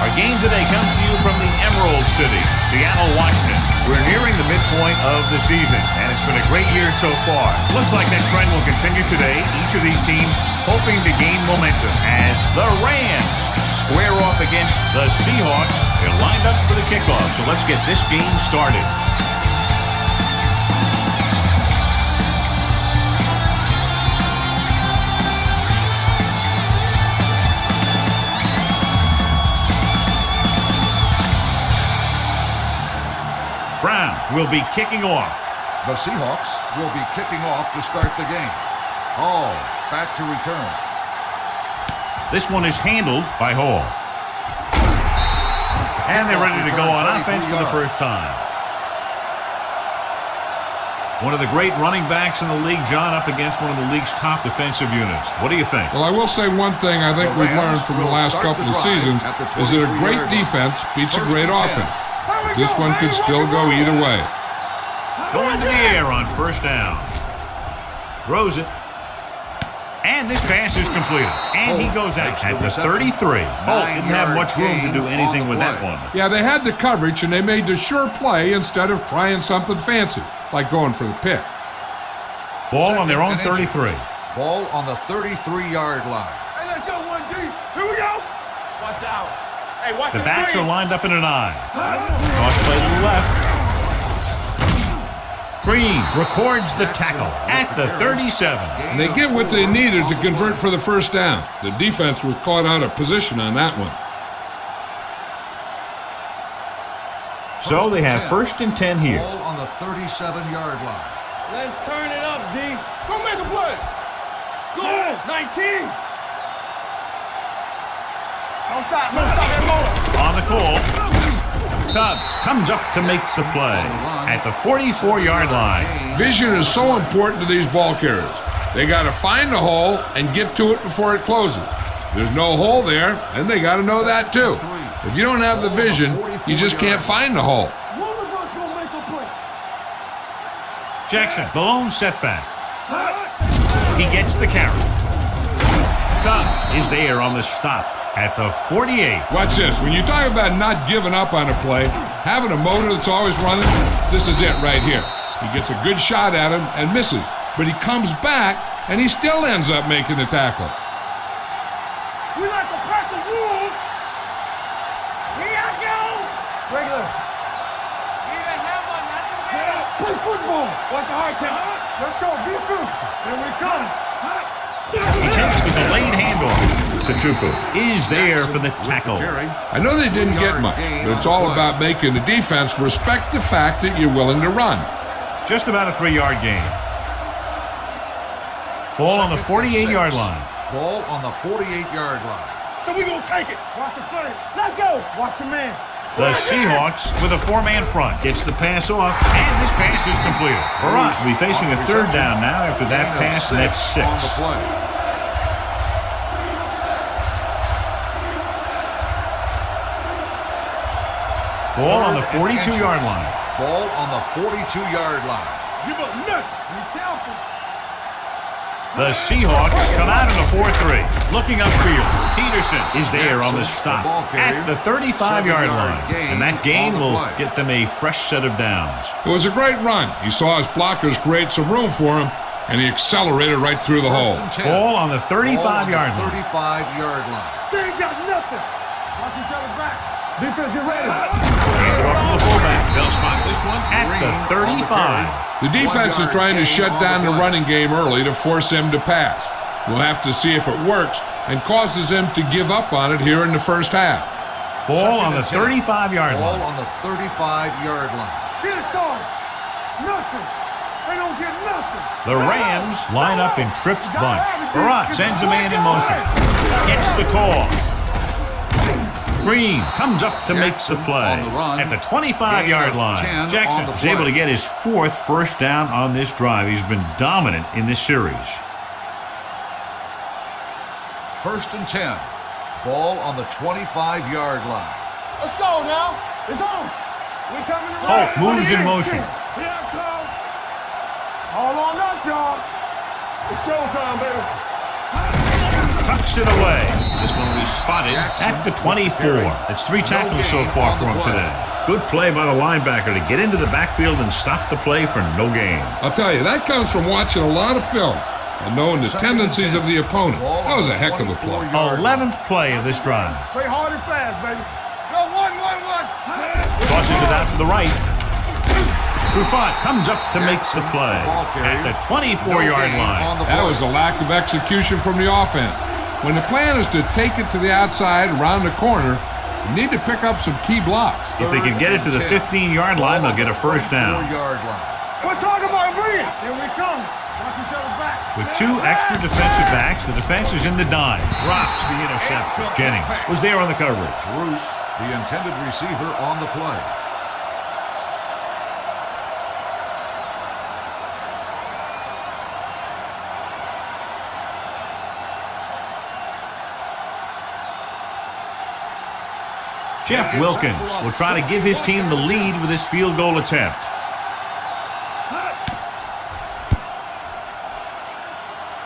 Our game today comes to you from the Emerald City, Seattle, Washington. We're nearing the midpoint of the season, and it's been a great year so far. Looks like that trend will continue today. Each of these teams hoping to gain momentum as the Rams square off against the Seahawks. They're lined up for the kickoff, so let's get this game started. Brown will be kicking off. The Seahawks will be kicking off to start the game. Hall back to return. This one is handled by Hall. And they're ready to go on offense for the first time. One of the great running backs in the league, John, up against one of the league's top defensive units. What do you think? Well, I will say one thing I think we've learned from the last couple of seasons is that a great defense beats a great offense. This one could still go either way. Going to the air on first down. Throws it. And this pass is completed. And he goes out at the 33. Holt didn't have much room to do anything with that one. Yeah, they had the coverage, and they made the sure play instead of trying something fancy, like going for the pick. Ball on their own 33. Ball on the 33-yard line. Hey, let's go, 1D. Here we go. Watch out. Hey, watch the backs screen. are lined up in an eye. Cross play to the left. Green records the tackle at the 37. And they get what they needed to convert for the first down. The defense was caught out of position on that one. So they have first and 10 here. Ball on the 37-yard line. Let's turn it up, D. Go make a play. Go. 19. Don't stop. Don't stop that motor. On the call. Tubbs comes up to make the play at the 44-yard line. Vision is so important to these ball carriers. They got to find the hole and get to it before it closes. There's no hole there, and they got to know that too. If you don't have the vision, you just can't find the hole. Jackson, the lone setback. He gets the carry. Tubbs is there on the stop at the 48. Watch this. When you talk about not giving up on a play, having a motor that's always running, this is it right here. He gets a good shot at him and misses, but he comes back and he still ends up making the tackle. We like to pack the rules. Here I go. Regular. Even have one, not the way. Play football. Watch the hard count. Let's go. Be first. Here we come. He takes the delayed handoff. Tupu is there for the tackle. I know they didn't get much, but it's all about making the defense respect the fact that you're willing to run. Just about a 3-yard gain. Ball on the 48-yard line. Ball on the 48-yard line. So we gonna take it. Watch the play. Let's go. Watch the man. The Seahawks with a 4-man front gets the pass off, and this pass is completed. Barat will be facing a third down now after that pass, and that's 6. Ball on the 42-yard line. Ball on the 42-yard line. Give up nothing. Be careful. The Seahawks come out in a 4-3. Looking upfield, Peterson is there on the stop at the 35-yard line. And that gain will get them a fresh set of downs. It was a great run. He saw his blockers create some room for him, and he accelerated right through the hole. Ball on the 35-yard line. 35-yard line. They ain't got nothing. Watch each other back. Defense, get ready. Hand it off to the fullback. They'll spot this one at the 35. The defense is trying to shut down the running game early to force him to pass. We'll have to see if it works and causes them to give up on it here in the first half. Ball on the 35-yard line. Ball on the 35-yard line. Get it started. Nothing. They don't get nothing. The Rams line up in trips bunch. Barat sends a man in motion. Gets the call. Green comes up to make the play at the 25-yard line. Jackson is able to get his 4th first down on this drive. He's been dominant in this series. First and 10. Ball on the 25-yard line. Let's go now. It's on. We coming to Holt moves in motion. Here I come. All on us, y'all. It's showtime, baby. Tucks it away. This one will be spotted at the 24. That's 3 tackles so far for him today. Good play by the linebacker to get into the backfield and stop the play for no gain. I'll tell you, that comes from watching a lot of film and knowing the tendencies of the opponent. That was a heck of a play. 11th play of this drive. Play hard and fast, baby. Go 1-1-1. Tosses it out to the right. Trufant comes up to make the play at the 24-yard line. That was a lack of execution from the offense. When the plan is to take it to the outside, around the corner, you need to pick up some key blocks. If they can get it to the 15-yard line, they'll get a first down. We're talking about brilliant. Here we come. Watch each other back. With 2 extra defensive backs, the defense is in the dime. Drops the interception. Jennings was there on the coverage. Bruce, the intended receiver, on the play. Jeff Wilkins will try to give his team the lead with his field goal attempt.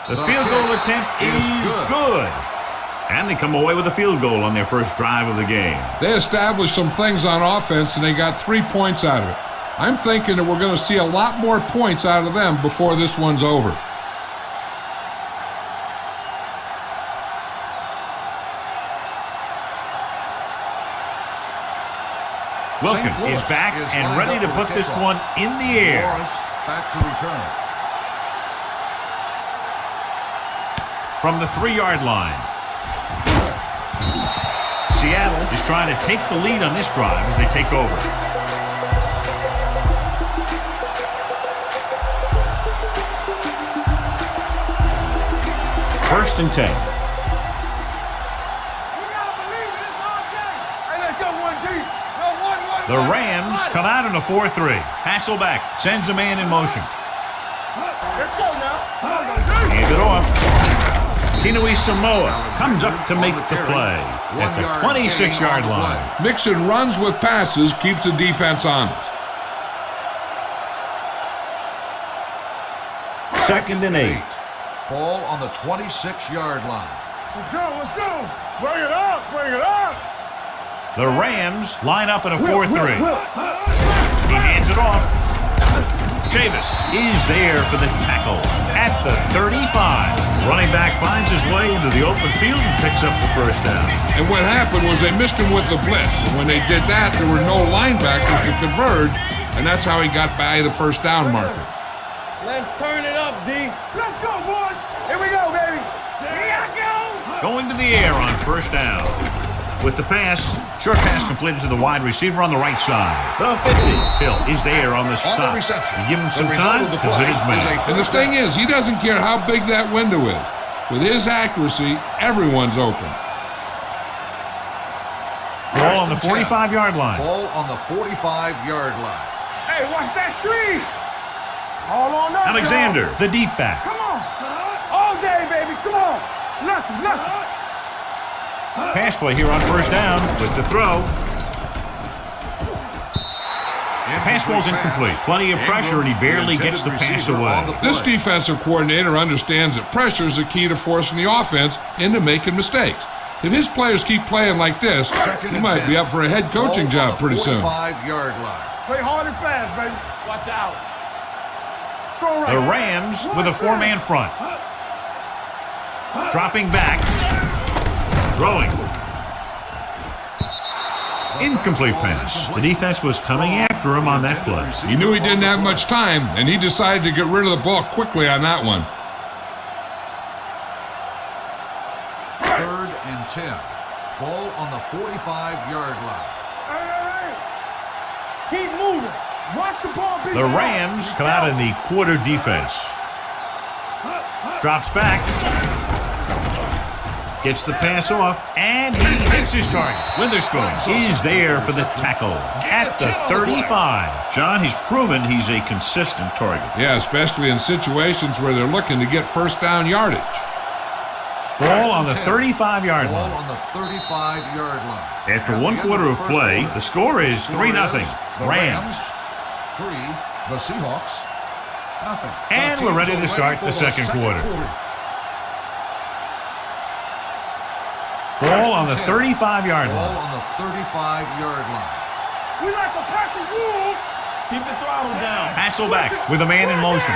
The field goal attempt is good. And they come away with a field goal on their first drive of the game. They established some things on offense, and they got 3 points out of it. I'm thinking that we're going to see a lot more points out of them before this one's over. Wilkins is back and ready to put this one in the air. Back to return. From the 3-yard line. Seattle is trying to take the lead on this drive as they take over. First and 10. The Rams come out in a 4-3. Hasselbeck sends a man in motion. Let's go now. Hand it off. Sinui Samoa comes up to make the play at the 26-yard line. Mixing runs with passes keeps the defense honest. Second and 8. Ball on the 26-yard line. Let's go, let's go. Bring it up, bring it up. The Rams line up in a 4-3. He hands it off. Chavis is there for the tackle at the 35. Running back finds his way into the open field and picks up the first down. And what happened was they missed him with the blitz. And when they did that, there were no linebackers to converge, and that's how he got by the first down marker. Let's turn it up, D. Let's go, boys. Here we go, baby. Here I go. Going to the air on first down. With the pass, short pass completed to the wide receiver on the right side. The 50. Hill is there on the stop. You give him some time to hit his man. And the thing is, he doesn't care how big that window is. With his accuracy, everyone's open. Ball on the 45-yard line. Ball on the 45-yard line. Hey, watch that screen. All on us, Alexander, y'all. the deep back. Come on. All day, baby. Come on. Nothing. Pass play here on first down with the throw. Pass ball's incomplete. Plenty of pressure, and he barely gets the pass away. This defensive coordinator understands that pressure is the key to forcing the offense into making mistakes. If his players keep playing like this, he might be up for a head coaching job pretty soon. 45-yard line. Play hard and fast, baby. Watch out. The Rams with a 4-man front. Dropping back. Throwing. Incomplete pass. The defense was coming after him on that play. He knew he didn't have much time, and he decided to get rid of the ball quickly on that one. 3rd and 10. Ball on the 45-yard line. Hey. Keep moving. Watch the ball be The Rams come out in the quarter defense. Drops back. Gets the pass off, and he hits his target. Witherspoon is there for the tackle at the 35. John, he's proven he's a consistent target. Yeah, especially in situations where they're looking to get first down yardage. Ball on the 35-yard Ball line. on the 35-yard line. After one quarter of play, the score is 3-0. Rams. 3, the Seahawks, nothing. And we're ready to start the second quarter. Ball on the 35-yard Ball line. on the 35-yard line. We like to pack the wolves. Keep the throttle down. Hasselback with a man in motion.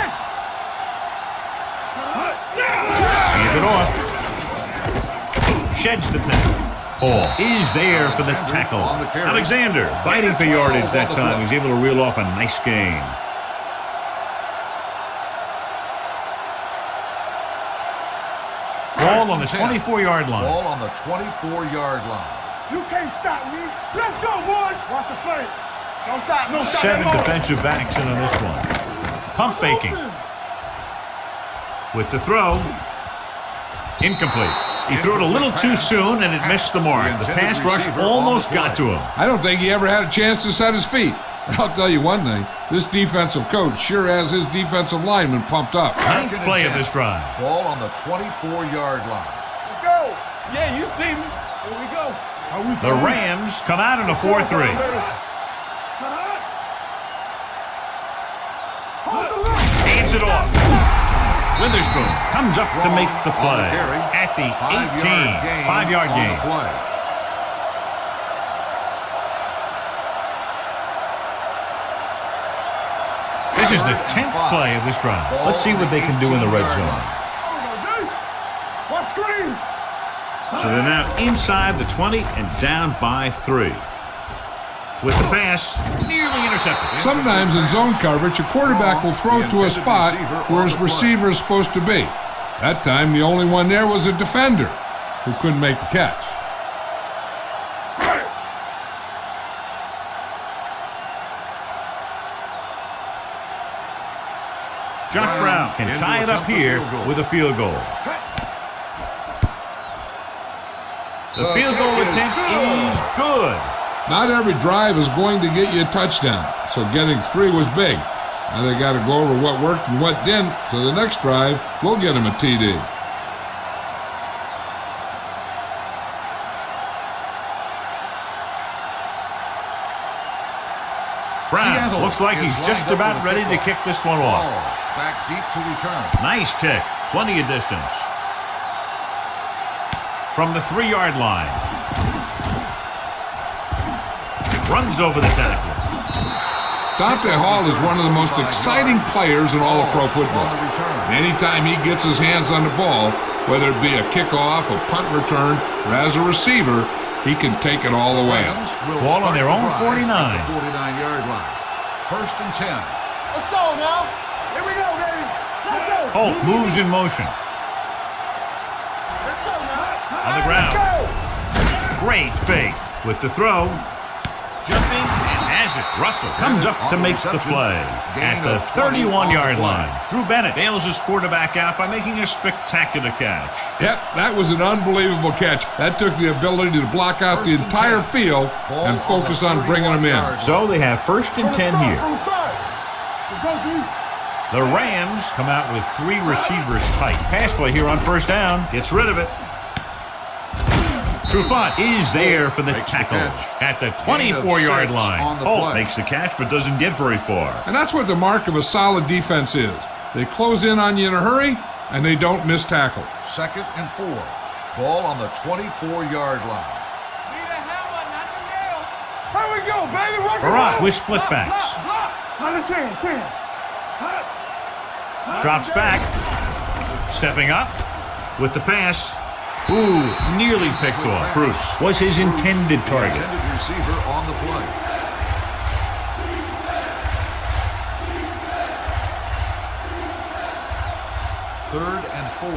Hands it off. Sheds the tackle. Ball is there for the tackle. Alexander fighting for yardage that time. He's able to reel off a nice gain. Ball on the 24-yard line. Ball on the 24-yard line. You can't stop me. Let's go, boys. Watch the play. Don't stop. No stop. 7 defensive backs in on this one. Pump faking. With the throw. Incomplete. He threw it a little too soon and it missed the mark. The pass rush almost got to him. I don't think he ever had a chance to set his feet. I'll tell you one thing, this defensive coach sure has his defensive lineman pumped up. Ninth play of this drive. Ball on the 24-yard line. Let's go. Yeah, you see me. Here we go. The Rams come out in a 4-3. Hands it off. Witherspoon comes up to make the play at the 18. 5-yard gain. This is the 10th play of this drive. Let's see what they can do in the red zone. What screen? So they're now inside the 20 and down by 3. With the pass, nearly intercepted. Sometimes in zone coverage, a quarterback will throw to a spot where his receiver is supposed to be. That time, the only one there was a defender who couldn't make the catch. Josh Brown can tie it up here with a field goal. The field goal attempt is good. Not every drive is going to get you a touchdown, so getting 3 was big. Now they got to go over what worked and what didn't, so the next drive will get him a TD. Brown looks like he's just about ready to kick this one off. Back deep to return. Nice kick. Plenty of distance. From the 3-yard line. Runs over the tackle. Dante Hall is one of the most exciting players in all of pro football. Anytime he gets his hands on the ball, whether it be a kickoff, a punt return, or as a receiver, he can take it all the way. Ball on their own 49. 49-yard line. 1st and 10. Let's go now. Here we go, baby. Let's go. Holt moves in motion. Let's go now. On the ground. Great fake. With the throw. Jumping and has it. Russell comes up to make the play at the 31-yard line. Drew Bennett bails his quarterback out by making a spectacular catch. Yep, that was an unbelievable catch. That took the ability to block out the entire field and focus on bringing them in. So they have 1st and 10 here. The Rams come out with 3 receivers tight. Pass play here on 1st down. Gets rid of it. Trufant is there for the tackle at the 24-yard line. Holt makes the catch but doesn't get very far. And that's what the mark of a solid defense is. They close in on you in a hurry, and they don't miss tackle. 2nd and 4. Ball on the 24-yard line. Here we go, baby. Barak with split backs. On the 10. Drops back. Stepping up with the pass. Ooh, nearly picked off. Bruce was his intended target. Intended receiver on the play. Third and 4.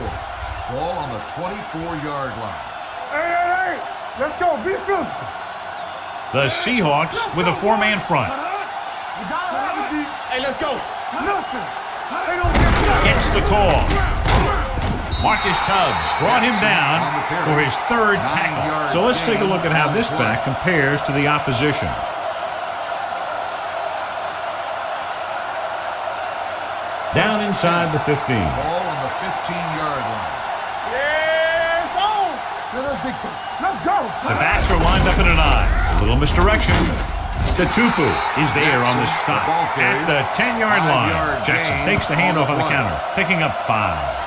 Ball on the 24-yard line. Hey. Let's go. Be physical. The Seahawks with a 4-man front. Hey, let's go. Nothing. They don't get stuck. Gets the call. Marcus Tubbs brought him down for his 3rd tackle. So let's take a look at how this back compares to the opposition. Down inside the 15. Ball on the 15-yard line. Yeah, it's on. Let's go. The backs are lined up in an eye. A little misdirection. Tatupu is there on the stop at the 10-yard line. Jackson takes the handoff on the counter, picking up 5.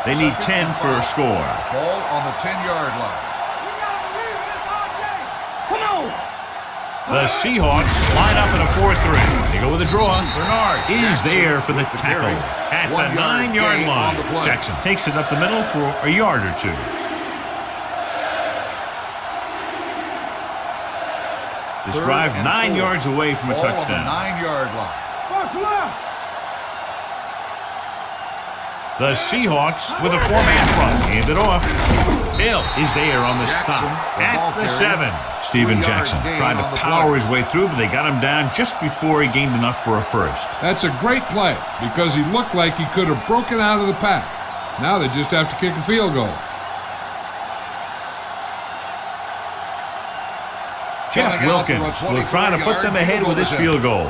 They need 10 for a score. Ball on the 10-yard line. Come on! The Seahawks line up in a 4-3. They go with a draw. Bernard is there for the tackle at the 9-yard line. Jackson takes it up the middle for a yard or two. This drive 9 yards away from a touchdown. 9-yard line. Watch left! The Seahawks with a 4-man front. Hand it off. Hill is there on the stop at the 7. Steven Jackson tried to power his way through, but they got him down just before he gained enough for a first. That's a great play because he looked like he could have broken out of the pack. Now they just have to kick a field goal. Jeff Wilkins will try to put them ahead with this field goal.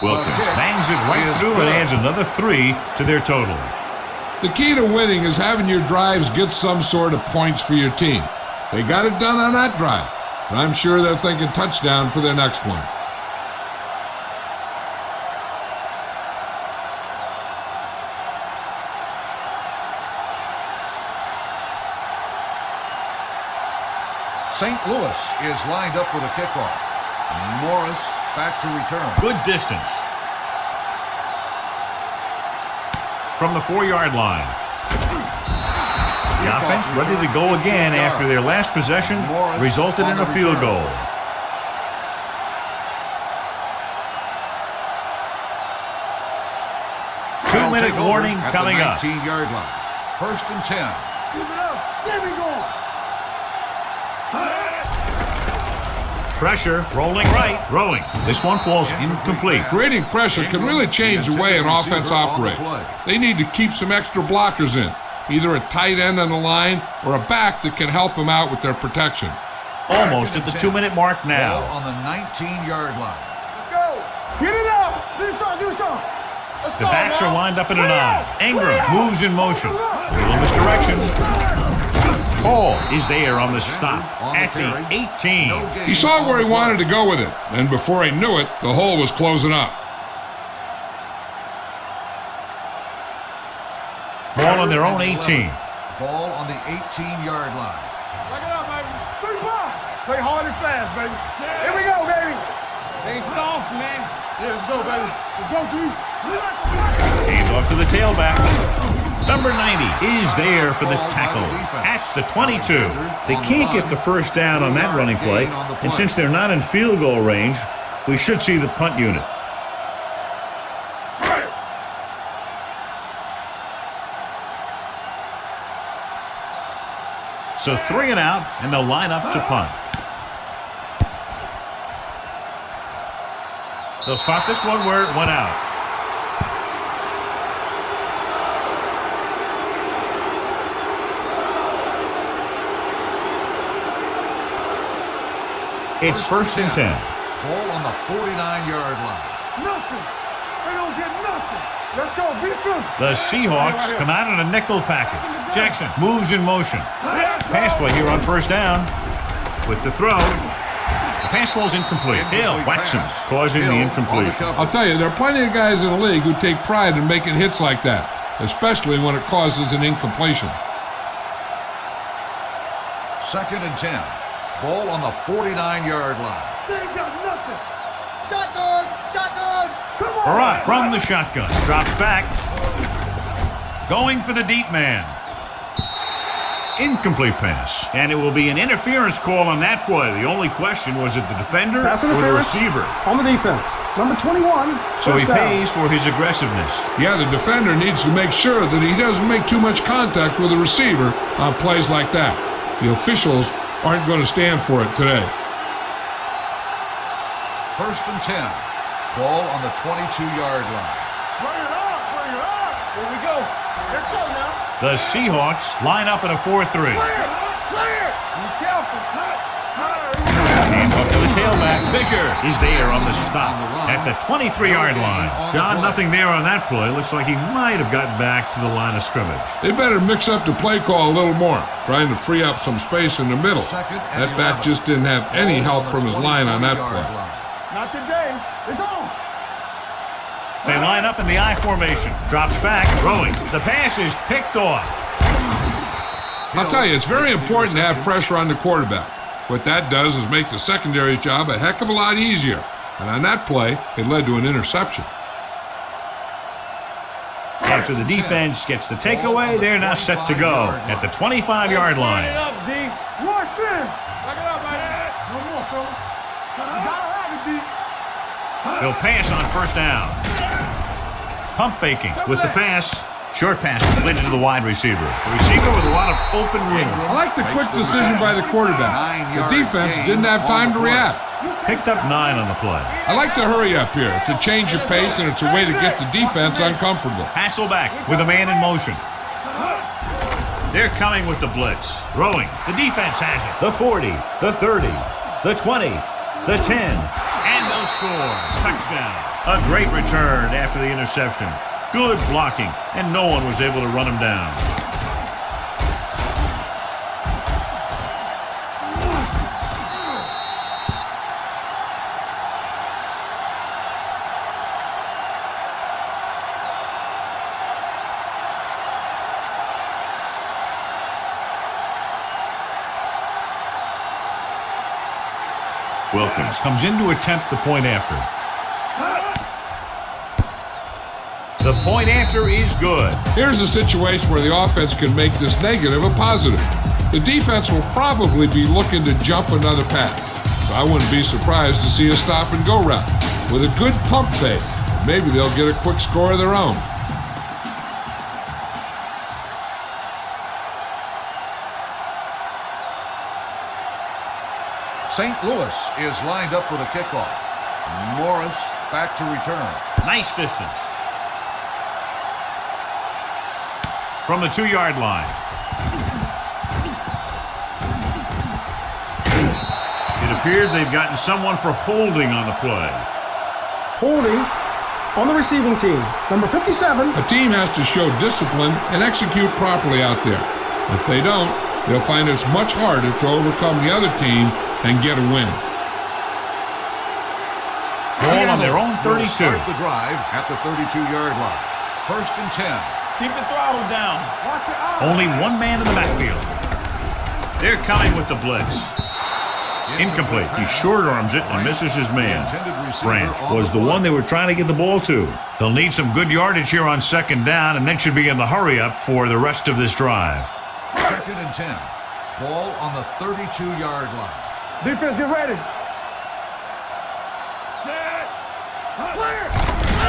Wilkins bangs it right through and adds another 3 to their total. The key to winning is having your drives get some sort of points for your team. They got it done on that drive, and I'm sure they're thinking touchdown for their next one. St. Louis is lined up for the kickoff. Morris back to return. Good distance. From the 4-yard line. The offense ready to go again after their last possession resulted in a field goal. Two-minute warning coming up. 19-yard line. 1st and 10. Keep it up! There we go! Pressure, rolling right, throwing. This one falls incomplete. Creating pressure can really change the way an offense operates. They need to keep some extra blockers in, either a tight end on the line or a back that can help them out with their protection. Almost at the 2-minute mark Ball now. on the 19-yard line. Let's go! Get it up! Do something! Let's The go, backs now. are lined up in a 9. Ingram moves in motion. A little misdirection. Hall is there on the stop at the 18. He saw where he wanted to go with it, and before he knew it, the hole was closing up. Ball on their own 18. Ball on the 18-yard line. Back it up, baby. 35. Play hard and fast, baby. Here we go, baby. Ain't soft, man. Yeah, let's go, baby. Let's go, dude. Hand off to the tailback. Number 90 is there for the tackle at the 22. They can't get the first down on that running play, and since they're not in field goal range, we should see the punt unit. So 3 and out, and they'll line up to punt. They'll spot this one where it went out. It's 1st and 10. Ball on the 49-yard line. Nothing. They don't get nothing. Let's go. Be physical. The Seahawks come out in a nickel package. Jackson moves in motion. Pass play here on 1st down. With the throw. The pass ball's incomplete. Hill whacks him, causing the incompletion. I'll tell you, there are plenty of guys in the league who take pride in making hits like that, especially when it causes an incompletion. 2nd and 10. Ball on the 49-yard line. They ain't got nothing. Shotgun. Shotgun. Come on. Barat from the shotgun. Drops back. Going for the deep man. Incomplete pass. And it will be an interference call on that play. The only question was it the defender Pass or the interference receiver. on the defense. Number 21. So he first down. pays for his aggressiveness. Yeah, the defender needs to make sure that he doesn't make too much contact with the receiver on plays like that. The officials aren't going to stand for it today. 1st and 10. Ball on the 22-yard line. Bring it up. Bring it up. Here we go. Let's go now. The Seahawks line up in a 4-3. Clear. Clear. Be careful. Hand off to the tailback. Fisher is there on the stop at the 23-yard line. John, nothing there on that play. Looks like he might have gotten back to the line of scrimmage. They better mix up the play call a little more, trying to free up some space in the middle. That back just didn't have any help from his line on that play. Not today. It's on. They line up in the I formation. Drops back, throwing. The pass is picked off. I'll tell you, it's very important to have pressure on the quarterback. What that does is make the secondary's job a heck of a lot easier. And on that play, it led to an interception. After the defense gets the takeaway, they're now set to go at the 25-yard line. Back it up, D. Rush in. Back it up, man. No more, fellas. You gotta have it, D. They'll pass on first down. Pump faking with the pass. Short pass completed to the wide receiver. The receiver with a lot of open room. I like the quick decision by the quarterback. The defense didn't have time to react. Picked up 9 on the play. I like the hurry up here. It's a change of pace, and it's a way to get the defense uncomfortable. Hasselback with a man in motion. They're coming with the blitz. Throwing. The defense has it. The 40, the 30, the 20, the 10. And they'll score. Touchdown. A great return after the interception. Good blocking, and no one was able to run him down. Wilkins comes in to attempt the point after. The point after is good. Here's a situation where the offense can make this negative a positive. The defense will probably be looking to jump another pass. So I wouldn't be surprised to see a stop and go route. With a good pump fake, maybe they'll get a quick score of their own. St. Louis is lined up for the kickoff. Morris back to return. Nice distance. From the 2-yard line. It appears they've gotten someone for holding on the play. Holding on the receiving team. Number 57. A team has to show discipline and execute properly out there. If they don't, they'll find it's much harder to overcome the other team and get a win. Ball on their own 32. Start the drive at the 32-yard line. 1st and 10. Keep the throttle down. Watch it out. Only one man in the backfield. They're coming with the blitz. Incomplete. He short arms it and misses his man. Branch was the one they were trying to get the ball to. They'll need some good yardage here on 2nd down and then should be in the hurry up for the rest of this drive. 2nd and 10. Ball on the 32-yard line. Defense, get ready.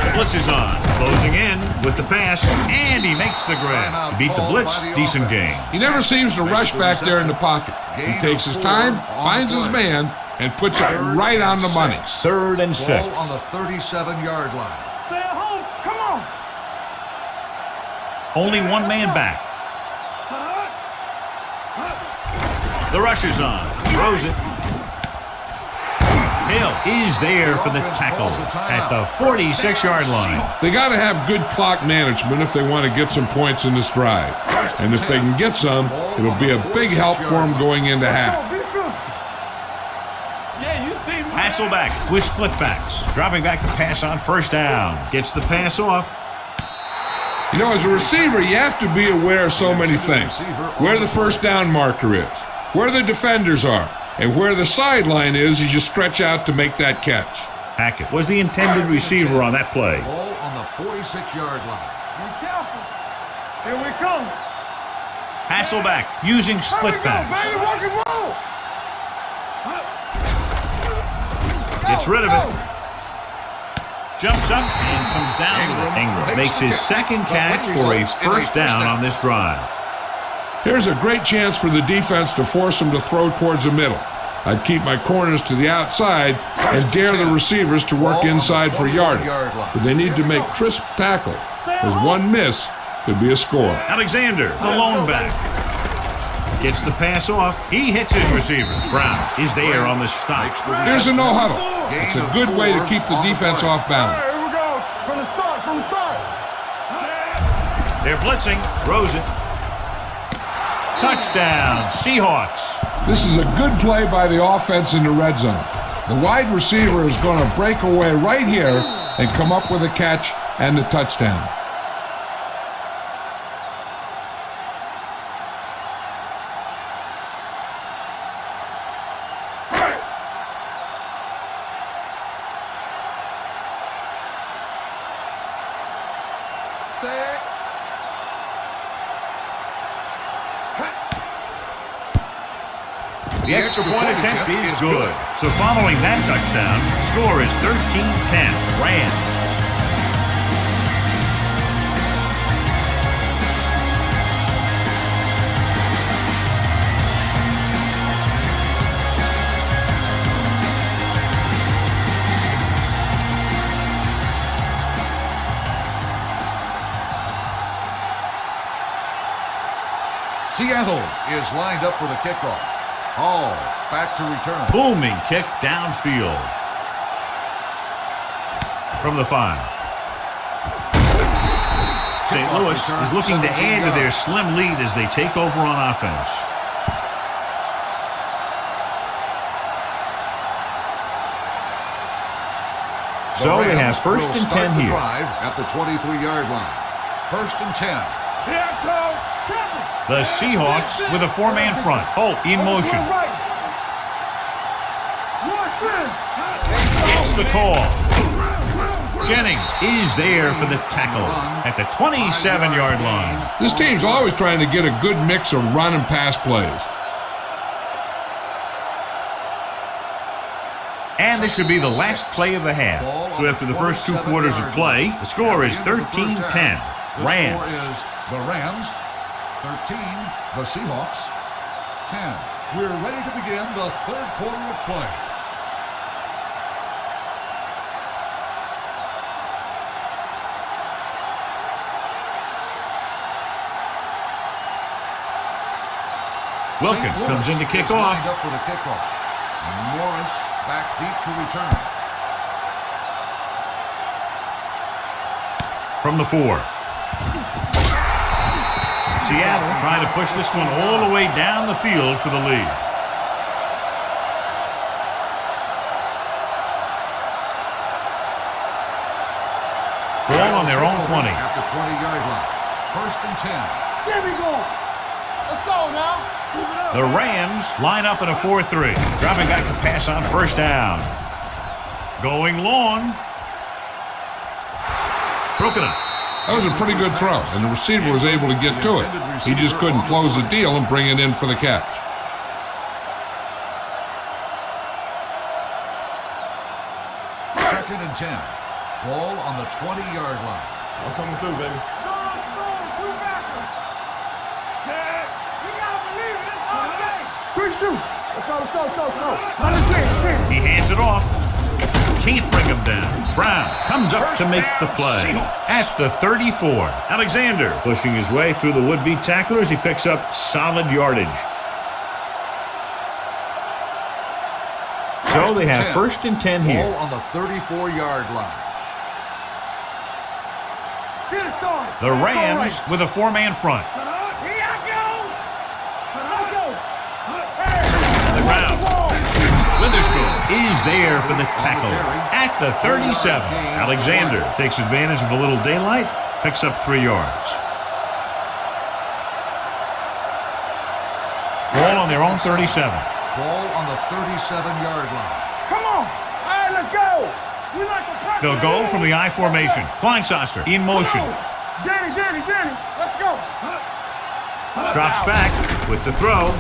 The blitz is on. Closing in with the pass, and he makes the grab. He beat the blitz. Decent game. He never seems to rush back there in the pocket. He takes his time, finds his man, and puts it right on the money. 3rd and 6. Ball on the 37-yard line. Stay at home. Come on. Only one man back. The rush is on. Throws it. Hill is there for the tackle at the 46-yard line. They got to have good clock management if they want to get some points in this drive. And if they can get some, it'll be a big help for them going into half. Yeah, you see me. Hasselback with split backs. Dropping back to pass on 1st down. Gets the pass off. You know, as a receiver, you have to be aware of so many things. Where the 1st down marker is, where the defenders are, and where the sideline is as you stretch out to make that catch. Hackett was the intended receiver on that play. Ball on the 46-yard line. Be careful. Here we come. Hasselback using split Here we go, backs. baby. Rock and roll. Gets rid of it. Jumps up and comes down with it. Ingram makes his 2nd catch for a 1st down on this drive. Here's a great chance for the defense to force them to throw towards the middle. I'd keep my corners to the outside and dare the receivers to work inside for yardage. But they need to make crisp tackle, because one miss could be a score. Alexander, the lone back. Gets the pass off. He hits his receiver. Brown is there on the stop. Here's a no huddle. It's a good way to keep the defense off balance. Here we go. From the start. They're blitzing. Throws it. Touchdown, Seahawks. This is a good play by the offense in the red zone. The wide receiver is going to break away right here and come up with a catch and the touchdown. The extra point attempt is good. So following that touchdown, score is 13-10, Rams. Seattle is lined up for the kickoff. Hall back to return. Booming kick downfield. From the 5. St. Louis is looking to add to their slim lead as they take over on offense. So they have first and 10 here. At the 23-yard line. First and 10. The Seahawks with a 4-man front. Holt in motion. It's the call. Jennings is there for the tackle at the 27-yard line. This team's always trying to get a good mix of run and pass plays. And this should be the last play of the half. So after the first 2 quarters of play, the score is 13-10. Rams. The score is the Rams 13, the Seahawks 10. We're ready to begin the third quarter of play. Wilkins comes in to kick off. Lined up for the kickoff. Morris back deep to return. From the 4. Seattle trying to push this one all the way down the field for the lead. Ball on their own 20. At the 20-yard line. First and 10. There we go. Let's go now. The Rams line up in a 4-3. Dropping back to pass on first down. Going long. Broken up. That was a pretty good throw, and the receiver was able to get to it. He just couldn't close the deal and bring it in for the catch. Second and 10. Ball on the 20-yard line. I'm coming through, baby. Quick shoot. Let's go. He hands it off. Can't bring him down. Brown comes up to make the play at the 34. Alexander pushing his way through the would-be tacklers. He picks up solid yardage. So they have first and 10 here. Ball on the 34-yard line. The Rams with a 4-man front. On the ground. Witherspoon is there for the tackle at the 37. Alexander takes advantage of a little daylight, picks up 3 yards. Ball on their own 37. Ball on the 37-yard line. Come on. All right, let's go. We like to press. They'll go from the I formation. Kleinsasser in motion. Danny. Let's go. Drops back with the throw.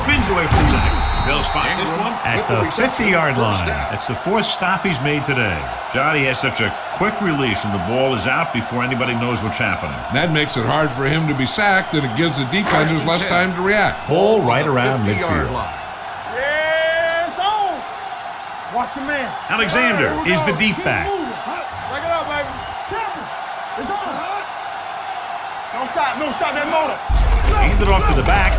Spins away from that. They'll spot this one at the 50-yard line. That's the 4th stop he's made today. Johnny has such a quick release and the ball is out before anybody knows what's happening. That makes it hard for him to be sacked, and it gives the defenders less time to react. Ball right around midfield. Yeah, it's on. Watch your man. Alexander is the deep back. Break it up, baby. It's on. Don't stop that motor. Hand it off to the back.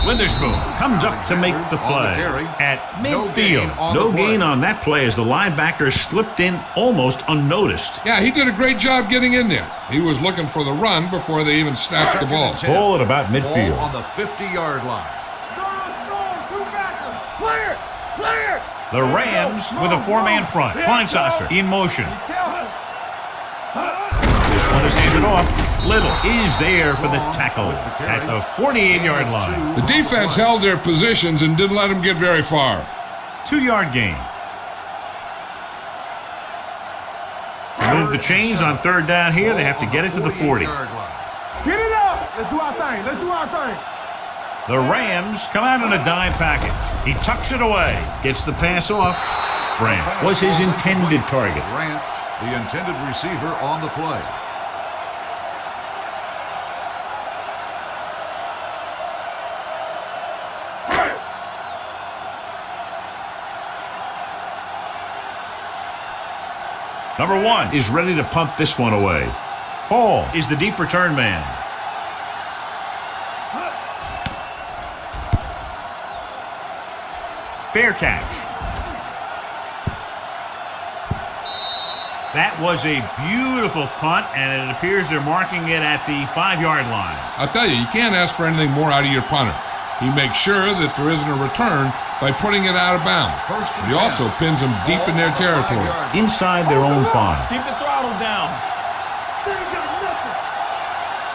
Witherspoon comes up to make the play at midfield. No gain on that play as the linebacker slipped in almost unnoticed. Yeah, he did a great job getting in there. He was looking for the run before they even snapped the ball. Ball at about midfield. Ball on the 50-yard line. Clear. The Rams with a 4-man front. Kleinsasser in motion. Just hand it off. Little is there for the tackle at the 48-yard line. The defense held their positions and didn't let them get very far. 2-yard gain. To move the chains on third down here, they have to get it to the 40. Get it up. Let's do our thing. Let's do our thing. The Rams come out in a dime package. He tucks it away. Gets the pass off. Branch was his intended target. Branch, the intended receiver on the play. Number 1 is ready to punt this one away. Hall is the deep return man. Fair catch. That was a beautiful punt, and it appears they're marking it at the 5-yard line. I'll tell you can't ask for anything more out of your punter. He makes sure that there isn't a return by putting it out of bounds. He also pins them deep in their territory. Inside their own 5. Keep the throttle down.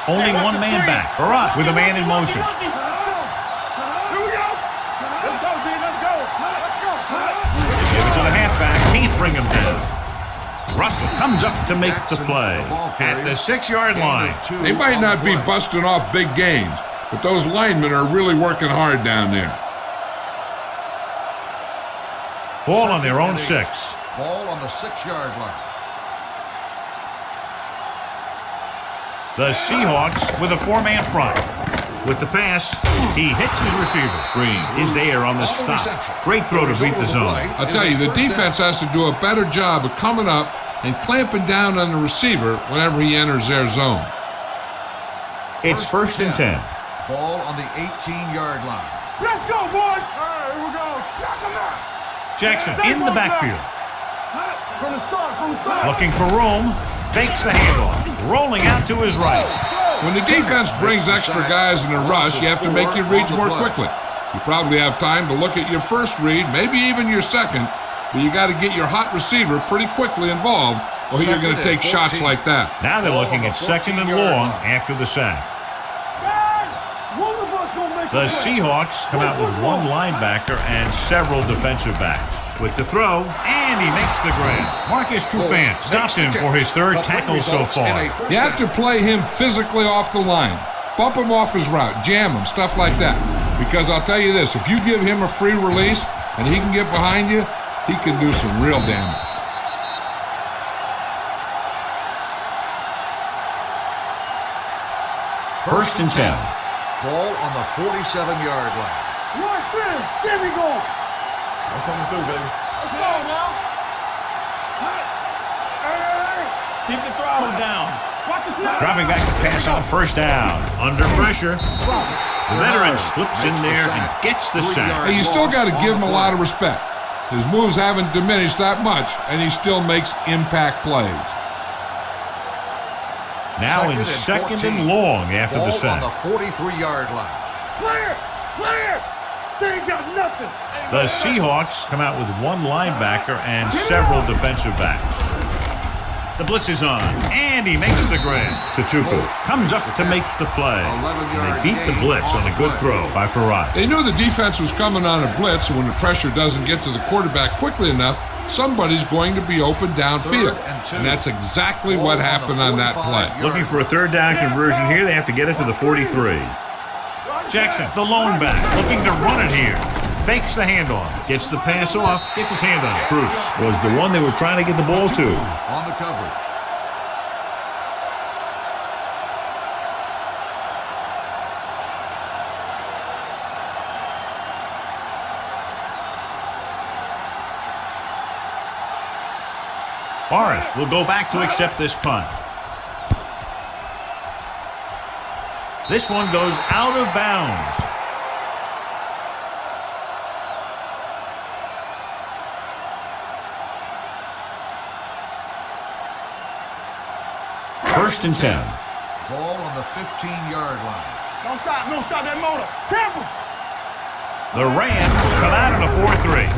Only one man back. Barat with a man in motion. Here we go. Let's go, D. Let's go. Let's go. Give it to the halfback. Can't bring him down. Russell comes up to make the play at the 6-yard line. They might not be busting off big gains, but those linemen are really working hard down there. Ball on their own 6. Ball on the 6-yard line. The Seahawks with a 4-man front. With the pass, he hits his receiver. Green is there on the stop. Great throw to beat the zone. I'll tell you, the defense has to do a better job of coming up and clamping down on the receiver whenever he enters their zone. It's first and 10. Ball on the 18-yard line. Let's go, boys. All right, here we go. Knock him out. Jackson in the backfield. From the start. Looking for room. Fakes the handoff. Rolling out to his right. When the defense brings extra guys in a rush, you have to make your reads more quickly. You probably have time to look at your first read, maybe even your second, but you got to get your hot receiver pretty quickly involved, or you're going to take shots like that. Now they're looking at 2nd and long after the sack. The Seahawks come out with one linebacker and several defensive backs. With the throw, and he makes the grab. Marcus Trufant stops him for his 3rd tackle so far. You have to play him physically off the line. Bump him off his route, jam him, stuff like that. Because I'll tell you this, if you give him a free release and he can get behind you, he can do some real damage. First and 10. Ball on the 47-yard line. There we go. I'm coming through, baby. Let's go now. Keep the throttle down. Watch the snap. Dropping back to pass on first down. Under pressure. The veteran slips in there and gets the sack. Hey, you still got to give him a lot of respect. His moves haven't diminished that much, and he still makes impact plays. Now in 2nd and long after the sack. Ball on the 43-yard line. Clear. They ain't got nothing. The Seahawks come out with one linebacker and several defensive backs. The blitz is on, and he makes the grab. Tutupu comes up to make the play. And they beat the blitz on a good throw by Farad. They knew the defense was coming on a blitz, and when the pressure doesn't get to the quarterback quickly enough, somebody's going to be open downfield. And that's exactly what happened on that play. Looking for a 3rd down conversion here. They have to get it to the 43. Jackson, the lone back, looking to run it here. Fakes the handoff, gets the pass off, gets his hand on it. Bruce was the one they were trying to get the ball to. On the coverage. Morris will go back to accept this punt. This one goes out of bounds. First and 10. Ball on the 15-yard line. Don't stop that motor. Temple. The Rams come out in a 4-3.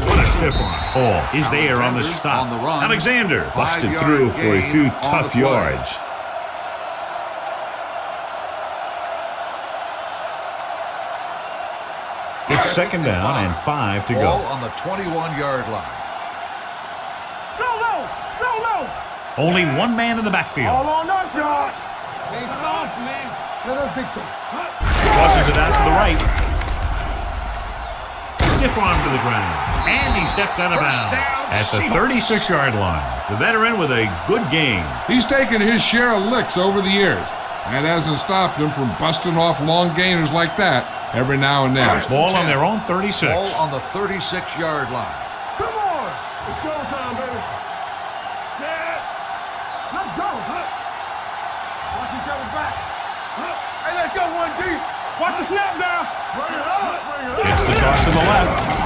What a stiff one. Hall is there on the stop. On the run. Alexander busted 5-yard through for a few gain on tough the play. yards. It's second down and 5 to Ball go. on the 21-yard line. Solo! Solo! Only one man in the backfield. All on us, y'all. They soft, man. Let us dictate. Tosses it out to the right. Stiff arm to the ground. And he steps out of bounds at the 36-yard line. The veteran with a good game. He's taken his share of licks over the years. That hasn't stopped him from busting off long gainers like that every now and then. Ball on their own 36. Ball on the 36-yard line. Come on. It's showtime, baby. Set. Let's go. Watch each other back. Hey, let's go one deep. Watch the snap now. Bring it up. Bring it up. Gets the toss to the left.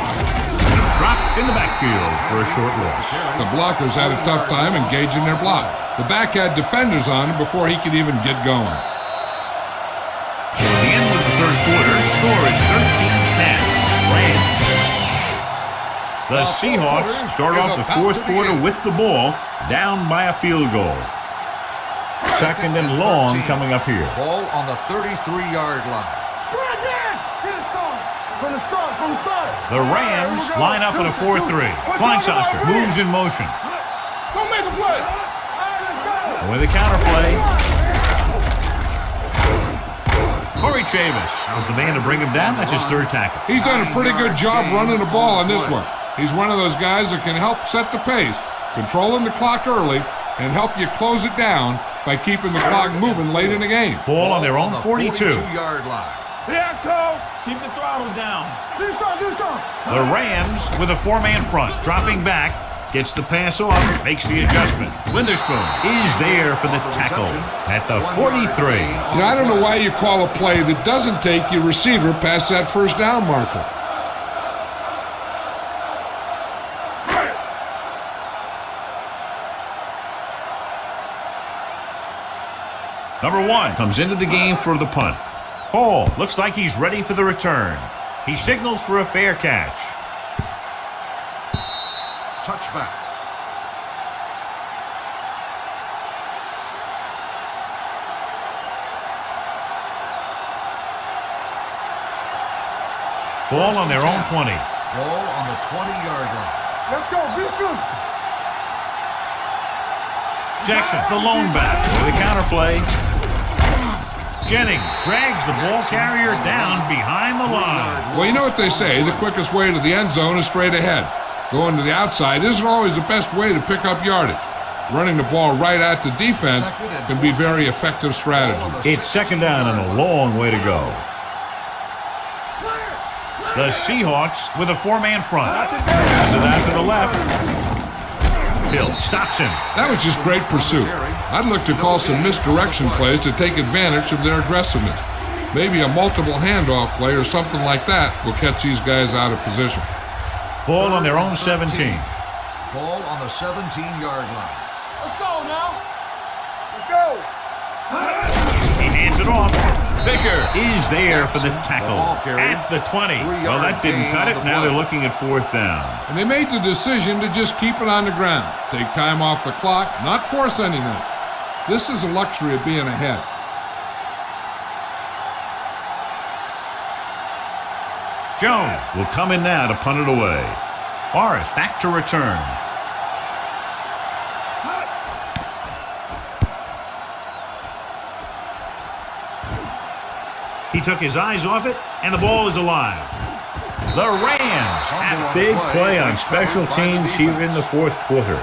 Dropped in the backfield for a short loss. The blockers had a tough time engaging their block. The back had defenders on him before he could even get going. So at the end of the third quarter, the score is 13-10. Rams. The Seahawks start off the fourth quarter with the ball, down by a field goal. Second and long coming up here. Ball on the 33-yard line. From the start, from the start. The Rams line up in a 4-3. Kleinsasser moves in motion. Don't make a play. All right, let's go. With a counterplay. Corey Chavis is the man to bring him down. That's his third tackle. He's done a pretty good job running the ball on this one. He's one of those guys that can help set the pace, controlling the clock early, and help you close it down by keeping the clock moving late in the game. Ball on their own 42. 42-yard line. Yeah, Cole. Keep the throttle down. Do something. The Rams with a four-man front, dropping back, gets the pass off, makes the adjustment. Witherspoon is there for the tackle at the 43. Now, I don't know why you call a play that doesn't take your receiver past that first down marker. Number 1 comes into the game for the punt. Hall looks like he's ready for the return. He signals for a fair catch. Touchback. Ball on their own 20. Ball on the 20-yard line. Let's go. Be physical. Jackson, the lone back, with a counterplay. Jennings drags the ball carrier down behind the line. Well, you know what they say, the quickest way to the end zone is straight ahead. Going to the outside isn't always the best way to pick up yardage. Running the ball right at the defense can be very effective strategy. It's second down and a long way to go. The Seahawks with a four-man front. Pushes it out to the left. Hill stops him. That was just great pursuit. I'd look to call some misdirection plays to take advantage of their aggressiveness. Maybe a multiple handoff play or something like that will catch these guys out of position. Ball on their own 17. Ball on the 17-yard line. Let's go now. Let's go. He hands it off. Fisher is there for the tackle at the 20. Well, that didn't cut it. Now they're looking at fourth down. And they made the decision to just keep it on the ground. Take time off the clock, not force anything. This is a luxury of being ahead. Jones will come in now to punt it away. Morris back to return. He took his eyes off it, and the ball is alive. The Rams have a big play on special teams here in the fourth quarter.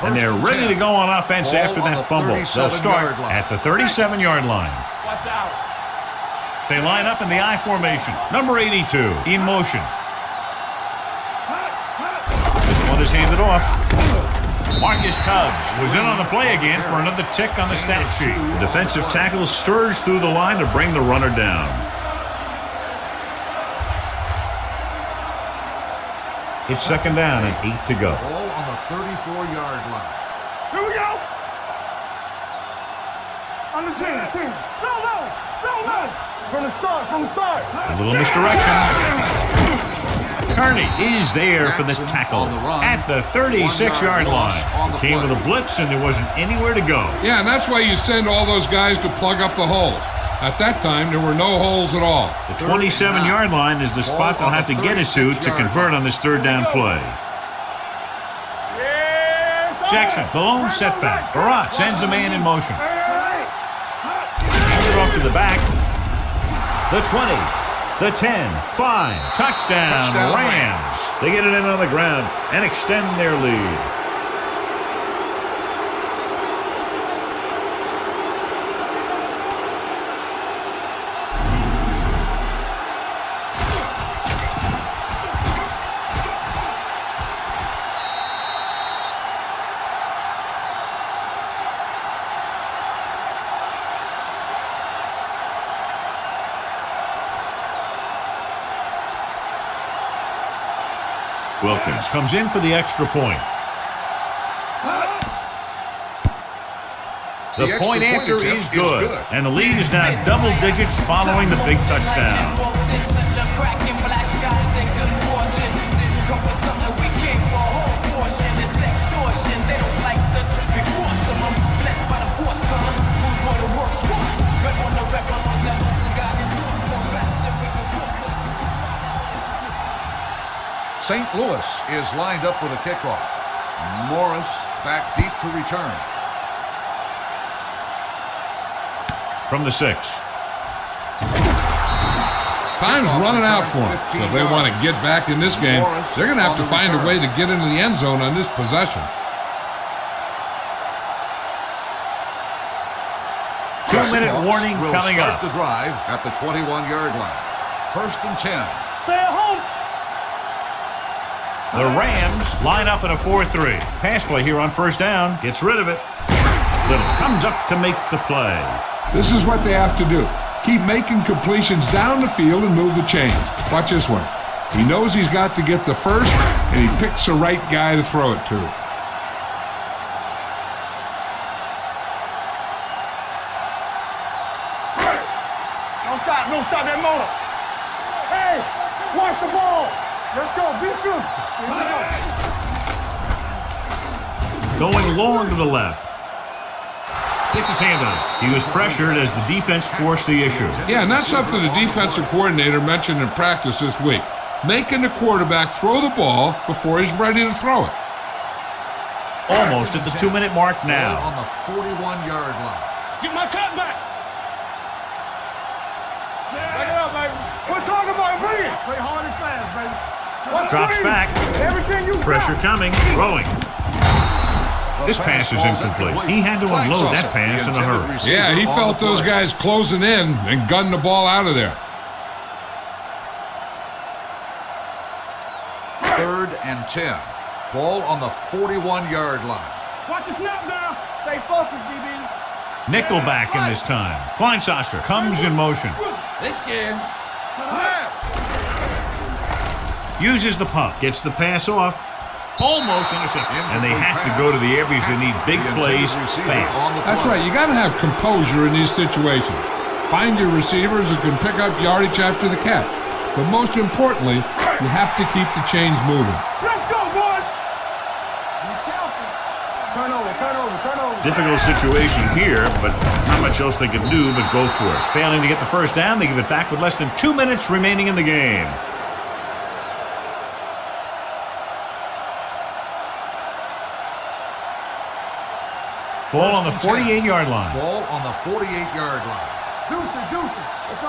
And they're ready to go on offense after that fumble. They'll start at the 37-yard line. Watch out. They line up in the I formation. Number 82 in motion. This one is handed off. Marcus Tubbs was in on the play again for another tick on the stat sheet. The defensive tackle surged through the line to bring the runner down. It's second down and 8 to go. Ball on the 34-yard line. Here we go. On the 10. So low. From the start. A little misdirection. Kearney is there for the Jackson tackle on the run. at the 36-yard line. On the Came play. with a blitz, and there wasn't anywhere to go. Yeah, and that's why you send all those guys to plug up the holes. At that time, there were no holes at all. The 27-yard line is the spot they'll have to get it to convert on this third down play. Jackson, the lone setback. Barat sends a man in motion. Hand it off to the back. The 20, the 10, 5, touchdown Rams. They get it in on the ground and extend their lead. Wilkins comes in for the extra point. The point after is good, and the lead is now double digits following the big touchdown. St. Louis is lined up for the kickoff. Morris back deep to return. From the 6. Time's running out for them. So if they want to get back in this game, they're going to have to find a way to get into the end zone on this possession. 2-minute warning coming up. The drive at the 21-yard line. 1st and 10. Stay at home. The Rams line up in a 4-3. Pass play here on 1st down. Gets rid of it. Little comes up to make the play. This is what they have to do. Keep making completions down the field and move the chains. Watch this one. He knows he's got to get the first, and he picks the right guy to throw it to. Don't stop that motor. Hey, watch the ball. Let's go. Be physical. Going long to the left. Gets his hand on it. He was pressured as the defense forced the issue. Yeah, and that's something the defensive coordinator mentioned in practice this week. Making the quarterback throw the ball before he's ready to throw it. Almost at the 2-minute mark now. On the 41-yard line. Get my cut back. Back it up, baby. We're talking about bring it. Play hard and fast, baby. Drops back. Everything you Pressure got. coming. Throwing. This pass is incomplete. He had to unload that pass in a hurry. Yeah, he felt those guys closing in and gunned the ball out of there. 3rd and 10. Ball on the 41-yard line. Watch the snap now. Stay focused, DB. Nickelback in this time. Kleinsasser comes in motion. They scared. Uses the pump. Gets the pass off. Almost intercepted. And they have to go to the areas that need big plays fast. That's right. You got to have composure in these situations. Find your receivers who can pick up yardage after the catch. But most importantly, you have to keep the chains moving. Let's go, boys. Turn over. Difficult situation here, but not much else they can do but go for it. Failing to get the first down, they give it back with less than 2 minutes remaining in the game. Ball on the 48-yard line. Ball on the 48-yard line. Deuce it. Let's go.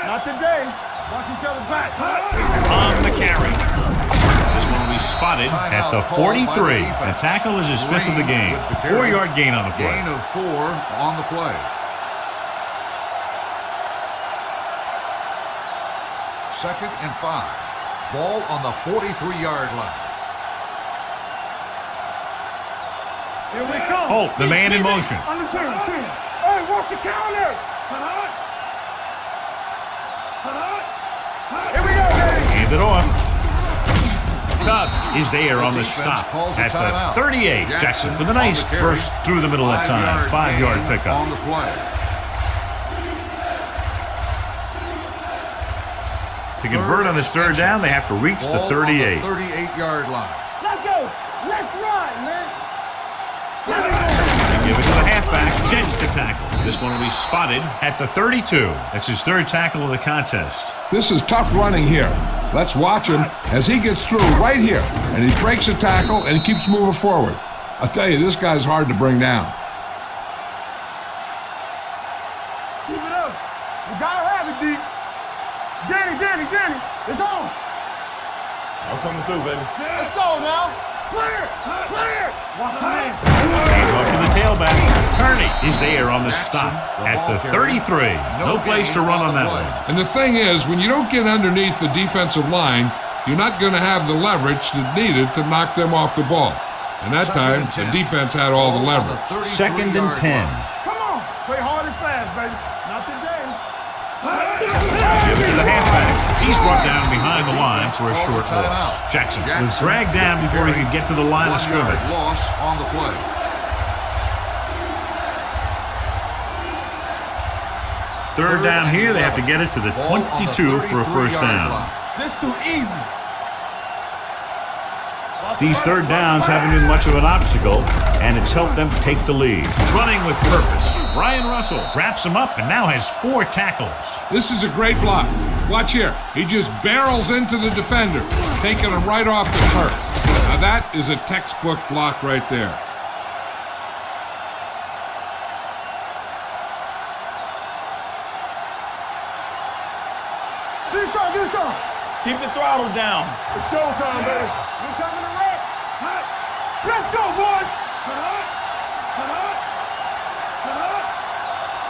Not today. Watch each other back. On the carry. This one will be spotted at the 43. The tackle is his 5th of the game. 4-yard gain on the play. Gain of 4 on the play. 2nd and 5. Ball on the 43-yard line. Here we come. Holt, the man in motion. On the team. Hey, watch the counter. Here we go, baby. Hand it off. Cobb is there on the stop at the 38. Jackson with a nice burst through the middle that time. 5-yard pickup. On the play. To convert on this third down, they have to reach the 38. 38-yard line. Let's go. Let's run, man. They give it to the halfback. Jets the tackle. This one will be spotted at the 32. That's his third tackle of the contest. This is tough running here. Let's watch him as he gets through right here. And he breaks a tackle and he keeps moving forward. I'll tell you, this guy's hard to bring down. Keep it up. You gotta have it, D. Danny. It's on. I'm coming through, baby. Let's go now. Clear. Watch the man. Hands off to the tailback. Kearney is there on the stop at the 33. No place to run on that one. And the thing is, when you don't get underneath the defensive line, you're not going to have the leverage that's needed to knock them off the ball. And that time, the defense had all the leverage. 2nd and 10. Come on. Play hard and fast, baby. Not today. Give it to the halfback. He's brought down behind the line for a short loss. Jackson was dragged down before he could get to the line of scrimmage. Loss on the play. Third down here, they have to get it to the 22 for a first down. This too easy. These third downs haven't been much of an obstacle, and it's helped them take the lead. Running with purpose. Brian Russell wraps him up and now has 4 tackles. This is a great block. Watch here. He just barrels into the defender, taking him right off the turf. Now that is a textbook block right there. Do some. Keep the throttle down. It's showtime, baby. You coming to wreck? Let's go, boys.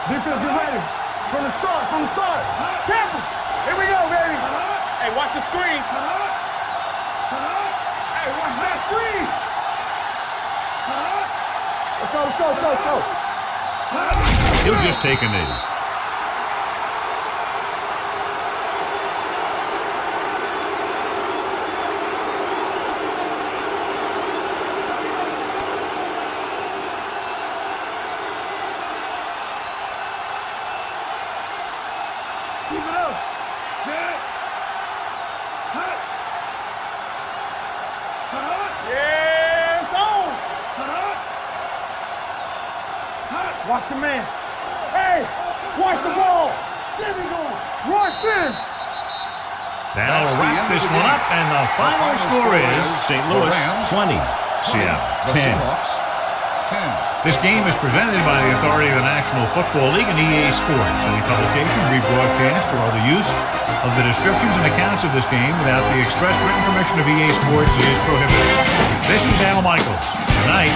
Defense is ready. From the start. Careful. Here we go, baby. Hey, watch the screen. Hey, watch that screen. Let's go. He'll just take a knee. Keep it up. Set. Hut. Yeah, it's on. Watch the man. Hey, watch the ball. There we go. Rush in. That'll wrap this one up, and the final score is St. Louis 20, Seattle 10. This game is presented by the authority of the National Football League and EA Sports. Any publication, rebroadcast, or other use of the descriptions and accounts of this game without the express written permission of EA Sports is prohibited. This is Al Michaels. Good night.